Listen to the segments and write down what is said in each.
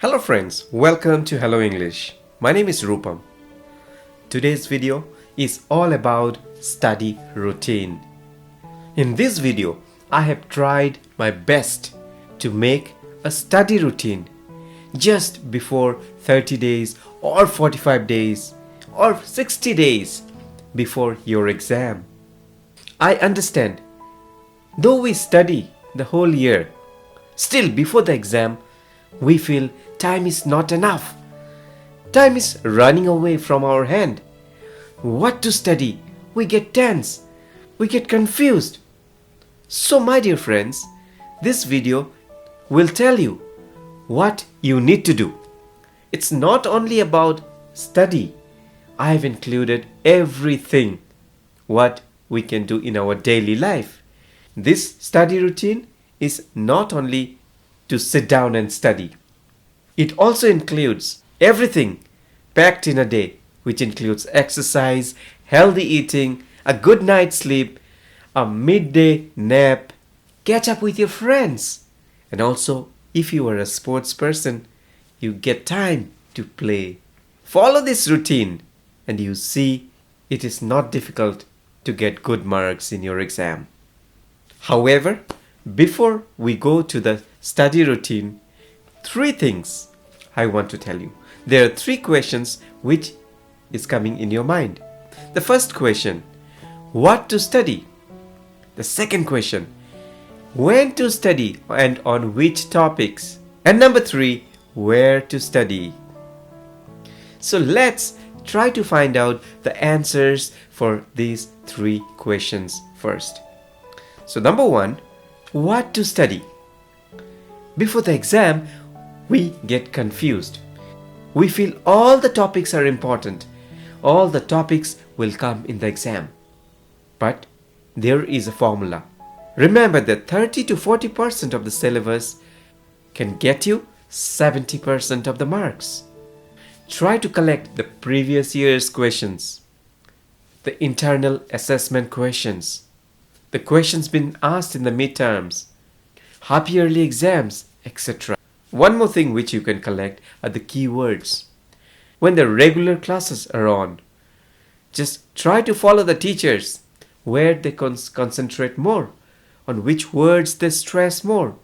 Hello friends, welcome to Hello English. My name is Rupam. Today's video is all about study routine. In this video, I have tried my best to make a study routine just before 30 days or 45 days or 60 days before your exam. I understand, though we study the whole year, still before the exam, we feel time is not enough. Time is running away from our hand. What to study? We get tense. We get confused. So my dear friends, this video will tell you what you need to do. It's not only about study. I have included everything what we can do in our daily life. This study routine is not only to sit down and study. It also includes everything packed in a day, which includes exercise, healthy eating, a good night's sleep, a midday nap, catch up with your friends, and also if you are a sports person, you get time to play. Follow this routine and you see it is not difficult to get good marks in your exam. However, before we go to the study routine, three things I want to tell you. There are three questions which is coming in your mind. The first question, what to study? The second question, when to study and on which topics? And number three, where to study? So let's try to find out the answers for these three questions first. So number one, what to study? Before the exam, we get confused. We feel all the topics are important. All the topics will come in the exam. But there is a formula. Remember that 30 to 40% of the syllabus can get you 70% of the marks. Try to collect the previous year's questions, the internal assessment questions, the questions been asked in the midterms, half-yearly exams, etc. One more thing which you can collect are the keywords. When the regular classes are on, just try to follow the teachers where they concentrate more, on which words they stress more,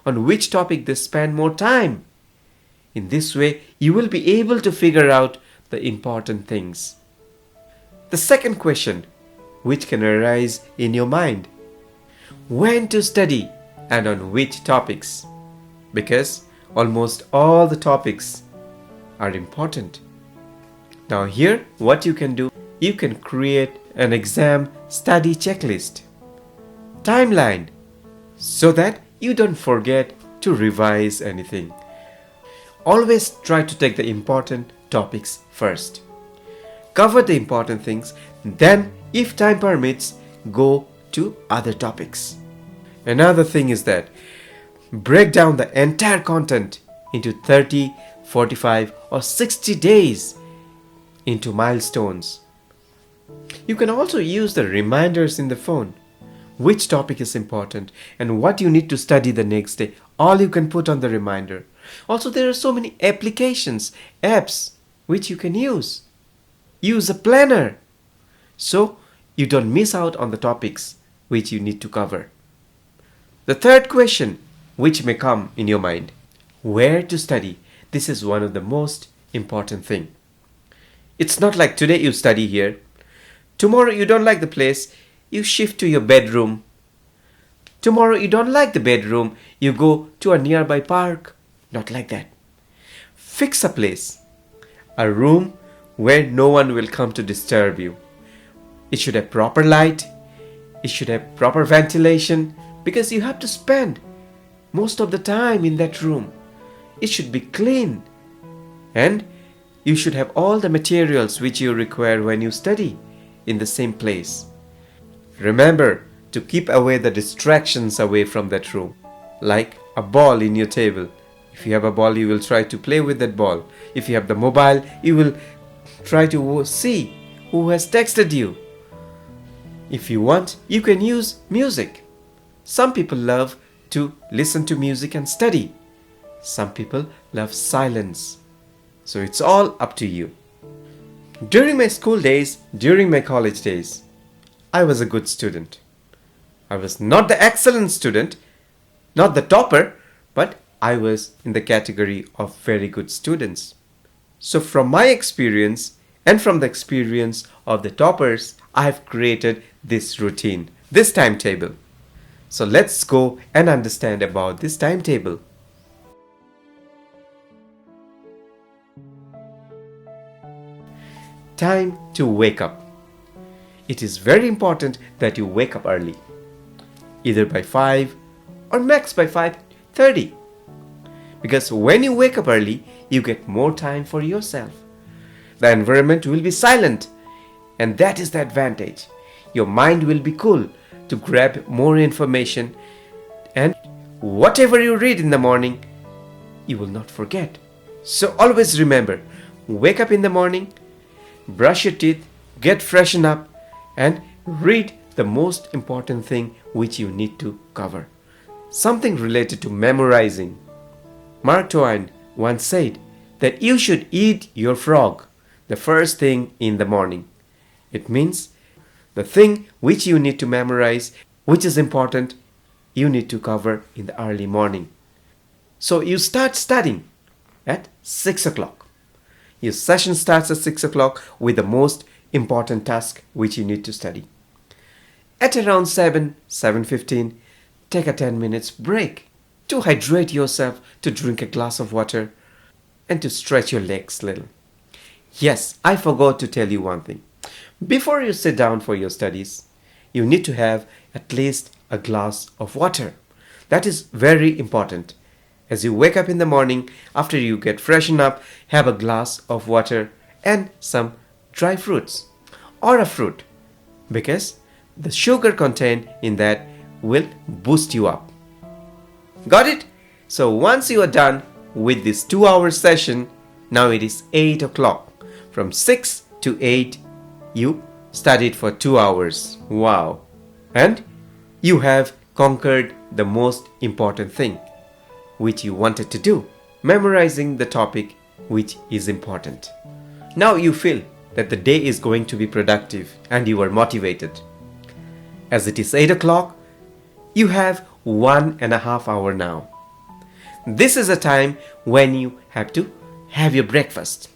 on which topic they spend more time. In this way, you will be able to figure out the important things. The second question which can arise in your mind, when to study and on which topics? Because almost all the topics are important. Now here, what you can do, you can create an exam study checklist, timeline, so that you don't forget to revise anything. Always try to take the important topics first. Cover the important things, then if time permits, go to other topics. Another thing is that break down the entire content into 30, 45 or 60 days into milestones. You can also use the reminders in the phone. Which topic is important and what you need to study the next day. All you can put on the reminder. Also, there are so many applications, apps which you can use. Use a planner so you don't miss out on the topics which you need to cover. The third question which may come in your mind, where to study? This is one of the most important thing. It's not like today you study here, tomorrow you don't like the place, you shift to your bedroom. Tomorrow you don't like the bedroom, you go to a nearby park. Not like that. Fix a place, a room where no one will come to disturb you. It should have proper light, it should have proper ventilation, because you have to spend most of the time in that room. It should be clean. And you should have all the materials which you require when you study in the same place. Remember to keep away the distractions away from that room. Like a ball in your table. If you have a ball, you will try to play with that ball. If you have the mobile, you will try to see who has texted you. If you want, you can use music. Some people love to listen to music and study. Some people love silence. So it's all up to you. During my school days, during my college days, I was a good student. I was not the excellent student, not the topper, but I was in the category of very good students. So from my experience and from the experience of the toppers, I have created this routine, this timetable. So let's go and understand about this timetable. Time to wake up. It is very important that you wake up early, either by 5 or max by 5:30. Because when you wake up early, you get more time for yourself. The environment will be silent, and that is the advantage. Your mind will be cool to grab more information, and whatever you read in the morning, you will not forget. So always remember, wake up in the morning, brush your teeth, get freshened up, and read the most important thing which you need to cover. Something related to memorizing. Mark Twain once said that you should eat your frog the first thing in the morning. It means the thing which you need to memorize, which is important, you need to cover in the early morning. So you start studying at 6 o'clock. Your session starts at 6 o'clock with the most important task which you need to study. At around 7:15, take a 10 minutes break to hydrate yourself, to drink a glass of water, and to stretch your legs a little. Yes, I forgot to tell you one thing. Before you sit down for your studies, you need to have at least a glass of water. That is very important. As you wake up in the morning, after you get freshened up, have a glass of water and some dry fruits or a fruit, because the sugar content in that will boost you up. Got it? So once you are done with this 2-hour session, now it is 8 o'clock. From 6 to 8, you studied for 2 hours. Wow. And you have conquered the most important thing which you wanted to do, memorizing the topic which is important. Now you feel that the day is going to be productive and you are motivated. As it is 8 o'clock, you have 1.5 hours now. This is a time when you have to have your breakfast.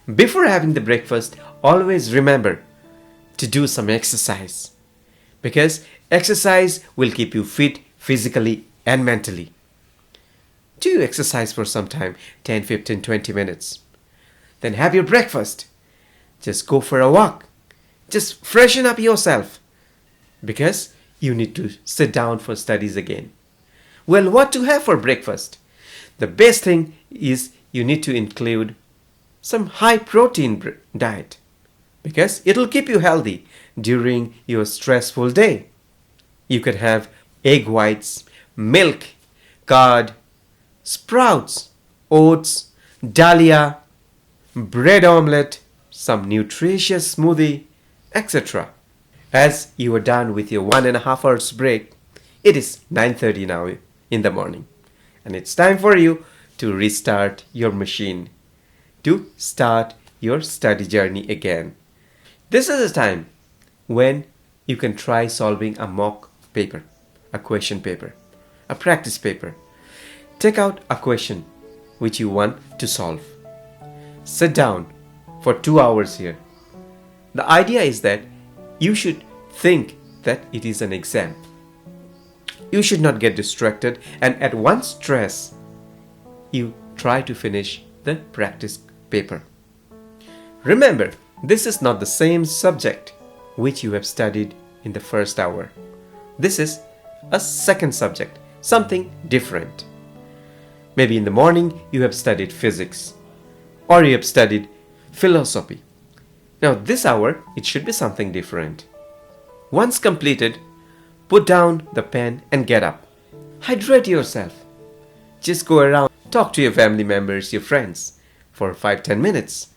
Before having the breakfast, always remember to do some exercise, because exercise will keep you fit physically and mentally. Do you exercise for some time, 10, 15, 20 minutes? Then have your breakfast. Just go for a walk. Just freshen up yourself, because you need to sit down for studies again. Well, what to have for breakfast? The best thing is you need to include some high protein diet, because it'll keep you healthy during your stressful day. You could have egg whites, milk, curd, sprouts, oats, dahlia, bread omelette, some nutritious smoothie, etc. As you are done with your 1.5 hours break, it is 9:30 now in the morning, and it's time for you to restart your machine, to start your study journey again. This is a time when you can try solving a mock paper, a question paper, a practice paper. Take out a question which you want to solve. Sit down for 2 hours here. The idea is that you should think that it is an exam. You should not get distracted, and at one stress, you try to finish the practice paper. Remember, this is not the same subject which you have studied in the first hour. This is a second subject, something different. Maybe in the morning you have studied physics, or you have studied philosophy. Now this hour, it should be something different. Once completed, put down the pen and get up. Hydrate yourself. Just go around, talk to your family members, your friends for 5-10 minutes.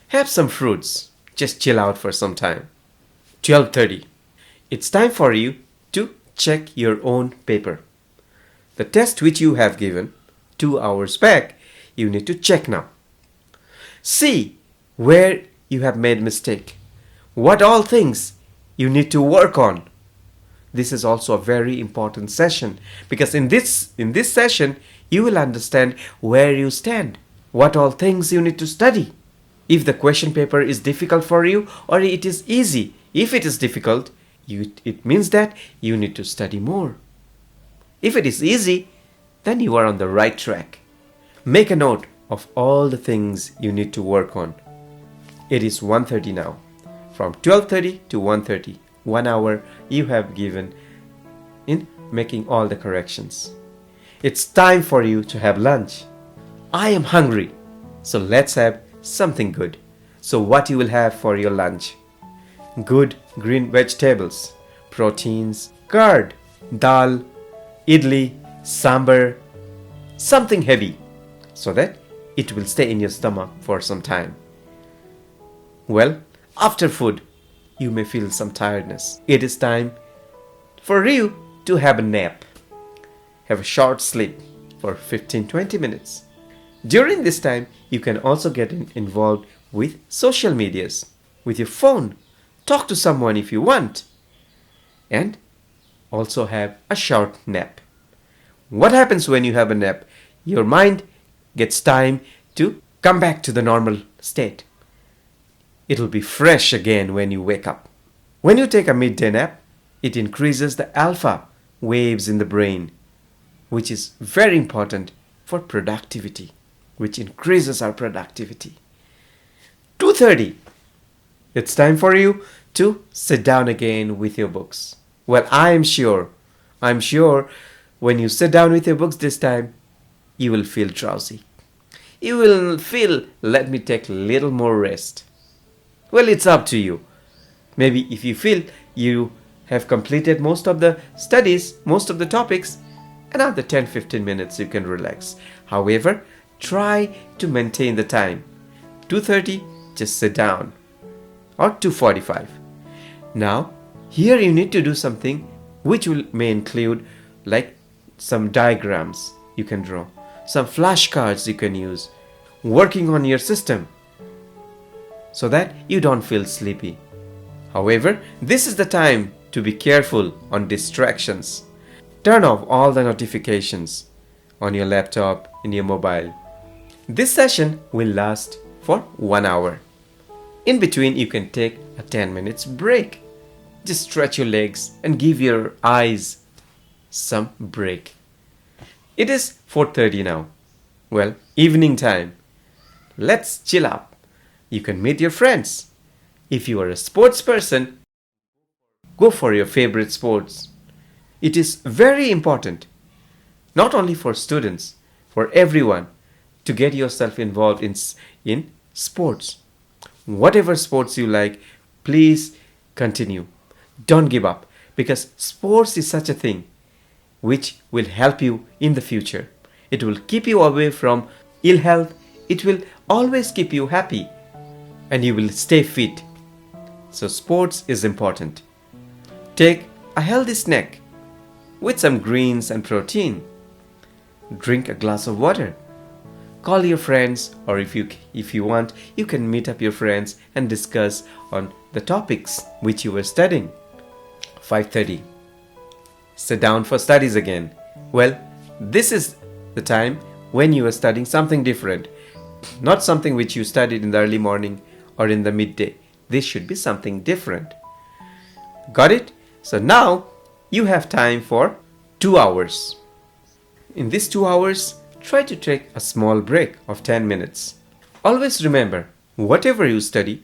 Have some fruits. Just chill out for some time. 12:30. It's time for you to check your own paper. The test which you have given 2 hours back, you need to check now. See where you have made mistake. What all things you need to work on. This is also a very important session because in this session you will understand where you stand, what all things you need to study. If the question paper is difficult for you or it is easy. If it is difficult, it means that you need to study more. If it is easy, then you are on the right track. Make a note of all the things you need to work on. It is 1:30 now. From 12:30 to 1:30, 1 hour you have given in making all the corrections. It's time for you to have lunch. I am hungry, so let's have something good. So what you will have for your lunch? Good green vegetables, proteins, curd, dal, idli, sambar, something heavy so that it will stay in your stomach for some time. Well, after food, you may feel some tiredness. It is time for you to have a nap. Have a short sleep for 15-20 minutes. During this time, you can also get involved with social medias, with your phone. Talk to someone if you want. And also have a short nap. What happens when you have a nap? Your mind gets time to come back to the normal state. It'll be fresh again when you wake up. When you take a midday nap, it increases the alpha waves in the brain, which is very important for productivity, which increases our productivity. 2:30. It's time for you to sit down again with your books. Well, I'm sure when you sit down with your books this time, you will feel drowsy. You will feel, let me take a little more rest. Well, it's up to you. Maybe if you feel you have completed most of the studies, most of the topics, another 10-15 minutes you can relax. However, try to maintain the time. 2:30, just sit down. Or 2:45. Now, here you need to do something which may include like some diagrams you can draw, some flashcards you can use, working on your system so that you don't feel sleepy. However, this is the time to be careful on distractions. Turn off all the notifications on your laptop, in your mobile. This session will last for 1 hour. In between, you can take a 10 minutes break. Just stretch your legs and give your eyes some break. It is 4:30 now. Well, evening time. Let's chill up. You can meet your friends. If you are a sports person, go for your favorite sports. It is very important, not only for students, for everyone, to get yourself involved in sports. Whatever sports you like, please continue. Don't give up, because sports is such a thing which will help you in the future. It will keep you away from ill health. It will always keep you happy and you will stay fit. So sports is important. Take a healthy snack with some greens and protein. Drink a glass of water. Call your friends, or if you want, you can meet up your friends and discuss on the topics which you were studying. 5:30. Sit down for studies again. Well, this is the time when you are studying something different. Not something which you studied in the early morning or in the midday. This should be something different. Got it? So now you have time for 2 hours. In these 2 hours, try to take a small break of 10 minutes. Always remember, whatever you study,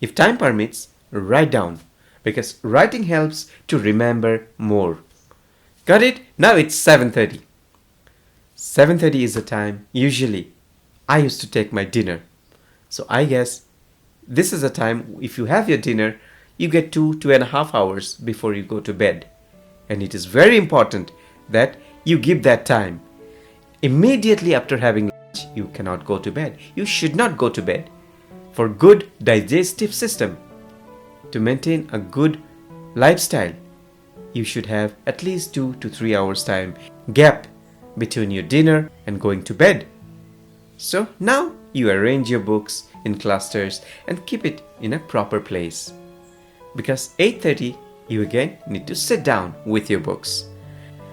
if time permits, write down, because writing helps to remember more. Got it? Now it's 7:30. 7:30 is the time usually I used to take my dinner. So I guess this is a time, if you have your dinner, you get 2.5 hours before you go to bed. And it is very important that you give that time. Immediately after having lunch, you cannot go to bed. You should not go to bed. For good digestive system, to maintain a good lifestyle, you should have at least 2 to 3 hours time gap between your dinner and going to bed. So now you arrange your books in clusters and keep it in a proper place. Because 8:30 you again need to sit down with your books.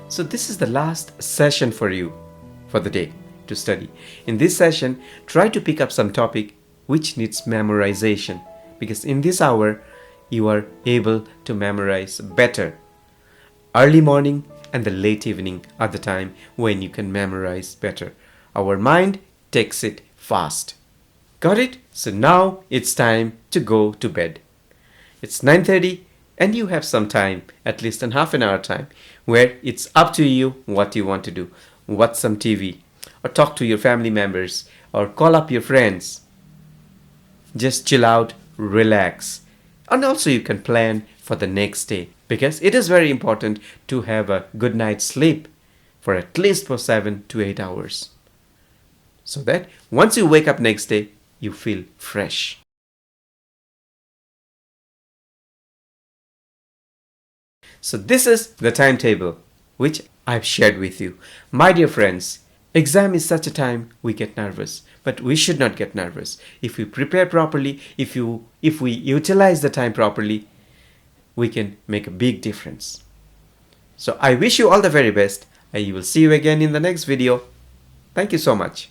So this is the last session for you for the day to study. In this session, try to pick up some topic which needs memorization, because in this hour you are able to memorize better. Early morning and the late evening are the time when you can memorize better. Our mind takes it fast. Got it? So now it's time to go to bed. It's 9:30 and you have some time, at least in half an hour time, where it's up to you what you want to do. Watch some TV, or talk to your family members, or call up your friends. Just chill out, relax. And also you can plan for the next day, because it is very important to have a good night's sleep for at least for 7 to 8 hours. So that once you wake up next day, you feel fresh. So this is the timetable which I've shared with you. My dear friends, exam is such a time we get nervous, but we should not get nervous. If we prepare properly, if we utilize the time properly, we can make a big difference. So I wish you all the very best. I will see you again in the next video. Thank you so much.